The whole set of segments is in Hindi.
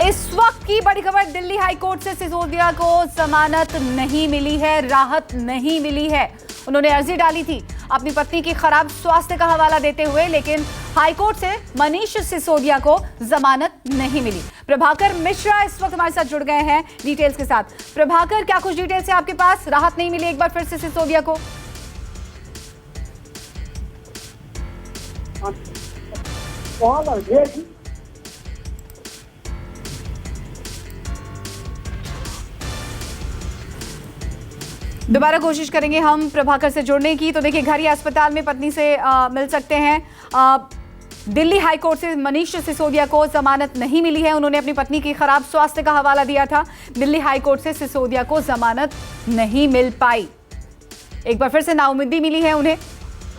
इस वक्त की बड़ी खबर, दिल्ली हाईकोर्ट से सिसोदिया को जमानत नहीं मिली है, राहत नहीं मिली है। उन्होंने अर्जी डाली थी अपनी पत्नी की खराब स्वास्थ्य का हवाला देते हुए, लेकिन हाईकोर्ट से मनीष सिसोदिया को जमानत नहीं मिली। प्रभाकर मिश्रा इस वक्त हमारे साथ जुड़ गए हैं डिटेल्स के साथ। प्रभाकर, क्या कुछ डिटेल्स है आपके पास? राहत नहीं मिली एक बार फिर से सिसोदिया को? दोबारा कोशिश करेंगे हम प्रभाकर से जुड़ने की। तो देखिए, घर या अस्पताल में पत्नी से मिल सकते हैं। दिल्ली हाईकोर्ट से मनीष सिसोदिया को जमानत नहीं मिली है। उन्होंने अपनी पत्नी की खराब स्वास्थ्य का हवाला दिया था। दिल्ली हाईकोर्ट से सिसोदिया को जमानत नहीं मिल पाई। एक बार फिर से नाउम्मीदी मिली है उन्हें।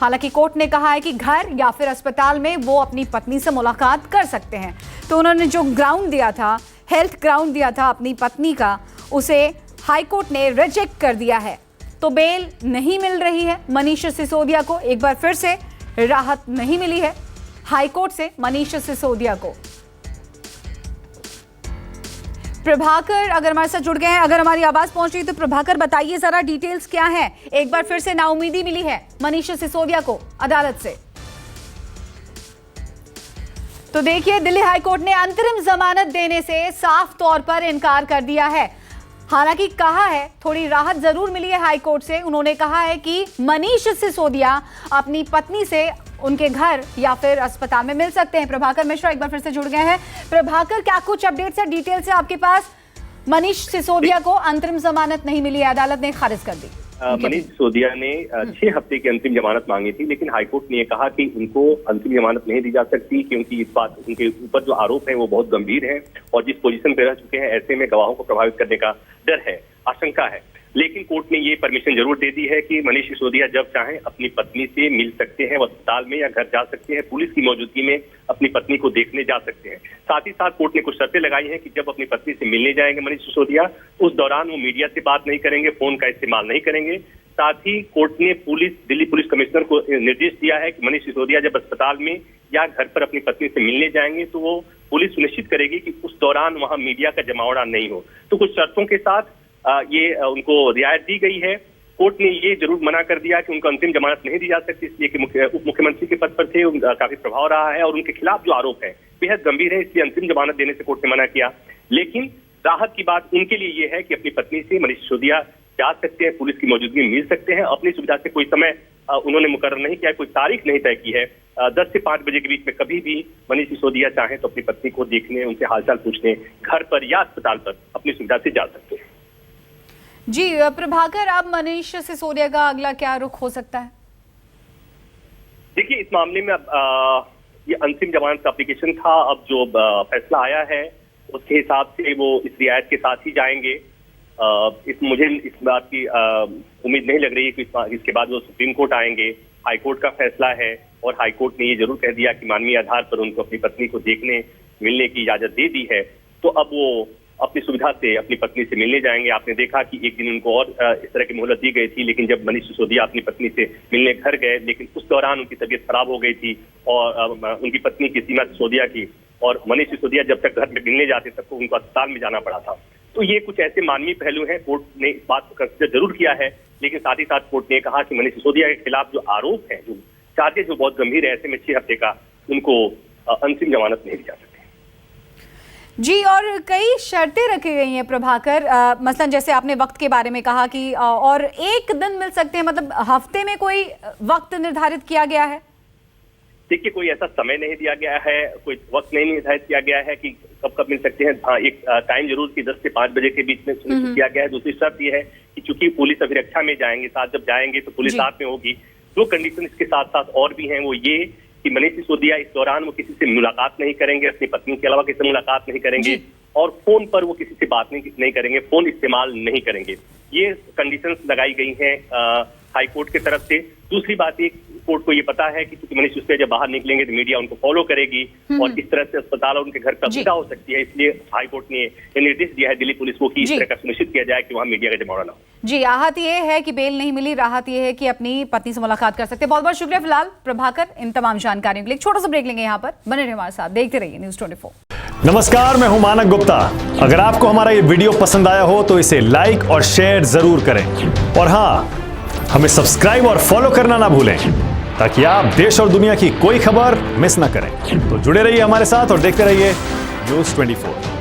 हालांकि कोर्ट ने कहा है कि घर या फिर अस्पताल में वो अपनी पत्नी से मुलाकात कर सकते हैं। तो उन्होंने जो ग्राउंड दिया था, हेल्थ ग्राउंड दिया था अपनी पत्नी का, उसे हाईकोर्ट ने रिजेक्ट कर दिया है। तो बेल नहीं मिल रही है मनीष सिसोदिया को। एक बार फिर से राहत नहीं मिली है हाईकोर्ट से मनीष सिसोदिया को। प्रभाकर अगर हमारे साथ जुड़ गए हैं, अगर हमारी आवाज पहुंच रही तो प्रभाकर बताइए जरा डिटेल्स क्या है। एक बार फिर से नाउम्मीदी मिली है मनीष सिसोदिया को अदालत से। तो देखिए, दिल्ली हाईकोर्ट ने अंतरिम जमानत देने से साफ तौर पर इनकार कर दिया है। हालांकि कहा है थोड़ी राहत जरूर मिली है हाईकोर्ट से। उन्होंने कहा है कि मनीष सिसोदिया अपनी पत्नी से उनके घर या फिर अस्पताल में मिल सकते हैं। प्रभाकर मिश्रा एक बार फिर से जुड़ गए हैं। प्रभाकर, क्या कुछ अपडेट्स है, डिटेल्स है आपके पास? मनीष सिसोदिया को अंतरिम जमानत नहीं मिली है, अदालत ने खारिज कर दी। मनीष सिसोदिया ने 6 हफ्ते की अंतिम जमानत मांगी थी, लेकिन हाईकोर्ट ने यह कहा कि उनको अंतिम जमानत नहीं दी जा सकती, क्योंकि इस बात उनके ऊपर जो आरोप है वो बहुत गंभीर है और जिस पोजीशन पे रह चुके हैं ऐसे में गवाहों को प्रभावित करने का डर है, आशंका है। लेकिन कोर्ट ने ये परमिशन जरूर दे दी है कि मनीष सिसोदिया जब चाहें अपनी पत्नी से मिल सकते हैं, अस्पताल में या घर जा सकते हैं, पुलिस की मौजूदगी में अपनी पत्नी को देखने जा सकते हैं। साथ ही साथ कोर्ट ने कुछ शर्तें लगाई हैं कि जब अपनी पत्नी से मिलने जाएंगे मनीष सिसोदिया, उस दौरान वो मीडिया से बात नहीं करेंगे, फोन का इस्तेमाल नहीं करेंगे। साथ ही कोर्ट ने दिल्ली पुलिस कमिश्नर को निर्देश दिया है कि मनीष सिसोदिया जब अस्पताल में या घर पर अपनी पत्नी से मिलने जाएंगे तो वो पुलिस सुनिश्चित करेगी कि उस दौरान वहां मीडिया का जमावड़ा नहीं हो। तो कुछ शर्तों के साथ ये उनको रियायत दी गई है। कोर्ट ने ये जरूर मना कर दिया कि उनको अंतिम जमानत नहीं दी जा सकती, इसलिए कि उप मुख्यमंत्री के पद पर थे, काफी प्रभाव रहा है और उनके खिलाफ जो आरोप है बेहद गंभीर है, इसलिए अंतिम जमानत देने से कोर्ट ने मना किया। लेकिन राहत की बात उनके लिए ये है कि अपनी पत्नी से मनीष सिसोदिया जा सकते हैं, पुलिस की मौजूदगी में मिल सकते हैं। अपनी सुविधा से कोई समय उन्होंने मुकर्रर नहीं किया, कोई तारीख नहीं तय की है। 10 से 5 बजे के बीच में कभी भी मनीष सिसोदिया चाहें तो अपनी पत्नी को देखने, उनसे हालचाल पूछने घर पर या अस्पताल पर अपनी सुविधा से जा सकते हैं। जी प्रभाकर, अब मनीष सिसोदिया का अगला क्या रुख हो सकता है? देखिए, इस मामले में ये अंतिम जमानत का एप्लीकेशन था। अब जो फैसला आया है उसके हिसाब से वो इस रियायत के साथ ही जाएंगे। मुझे इस बात की उम्मीद नहीं लग रही है कि इसके बाद वो सुप्रीम कोर्ट आएंगे। हाईकोर्ट का फैसला है और हाईकोर्ट ने ये जरूर कह दिया कि मानवीय आधार पर उनको अपनी पत्नी को देखने मिलने की इजाजत दे दी है। तो अब वो अपनी सुविधा से अपनी पत्नी से मिलने जाएंगे। आपने देखा कि एक दिन उनको और इस तरह की मोहलत दी गई थी, लेकिन जब मनीष सिसोदिया अपनी पत्नी से मिलने घर गए, लेकिन उस दौरान उनकी तबीयत खराब हो गई थी और उनकी पत्नी की सीमा सिसोदिया की, और मनीष सिसोदिया जब तक घर में मिलने जाते तब तो उनको अस्पताल में जाना पड़ा था। तो ये कुछ ऐसे मानवीय पहलू हैं। कोर्ट ने इस बात को कंसिडर जरूर किया है, लेकिन साथ ही साथ कोर्ट ने कहा कि मनीष सिसोदिया के खिलाफ जो आरोप है, जो चार्जेस जो बहुत गंभीर है, ऐसे में 6 हफ्ते का उनको अंतिम जमानत नहीं दी जा सकती। जी, और कई शर्तें रखी गई हैं प्रभाकर, मसलन जैसे आपने वक्त के बारे में कहा कि और एक दिन मिल सकते हैं, मतलब हफ्ते में कोई वक्त निर्धारित किया गया है? देखिए, कोई ऐसा समय नहीं दिया गया है, कोई वक्त नहीं निर्धारित किया गया है कि कब कब मिल सकते हैं। हाँ, एक टाइम जरूर कि 10 से 5 बजे के बीच में सुनिश्चित किया गया है। दूसरी शर्त यह है कि चूंकि पुलिस अभिरक्षा में जाएंगे, साथ जब जाएंगे तो पुलिस साथ में होगी। दो कंडीशन इसके साथ साथ और भी हैं, वो ये कि मनीष सिसोदिया इस दौरान वो किसी से मुलाकात नहीं करेंगे, अपनी पत्नी के अलावा किसी से मुलाकात नहीं करेंगे और फोन पर वो किसी से बात नहीं करेंगे, फोन इस्तेमाल नहीं करेंगे। ये कंडीशंस लगाई गई हैं हाईकोर्ट की तरफ से। दूसरी बात, एक कोर्ट को ये पता है कि क्योंकि मनीष सिसोदिया जब बाहर निकलेंगे तो मीडिया उनको फॉलो करेगी और इस तरह से अस्पताल और उनके घर तक सुविधा हो सकती है। इसलिए हाईकोर्ट ने ये निर्देश दिया है दिल्ली पुलिस को कि इस तरह का सुनिश्चित किया जाए कि वहां मीडिया का जमावड़ा ना हो। जी, आहत ये है कि बेल नहीं मिली, राहत ये है कि अपनी पत्नी से मुलाकात कर सकते हैं। बहुत बहुत शुक्रिया फिलहाल प्रभाकर इन तमाम जानकारियों के लिए। छोटा सा ब्रेक लेंगे यहाँ पर, बने रहिए हमारे साथ, देखते रहिए News 24। नमस्कार, मैं हूं मानक गुप्ता। अगर आपको हमारा ये वीडियो पसंद आया हो तो इसे लाइक और शेयर जरूर करें और हाँ, हमें सब्सक्राइब और फॉलो करना ना भूलें ताकि आप देश और दुनिया की कोई खबर मिस ना करें। तो जुड़े रहिए हमारे साथ और देखते रहिए न्यूज़ 24।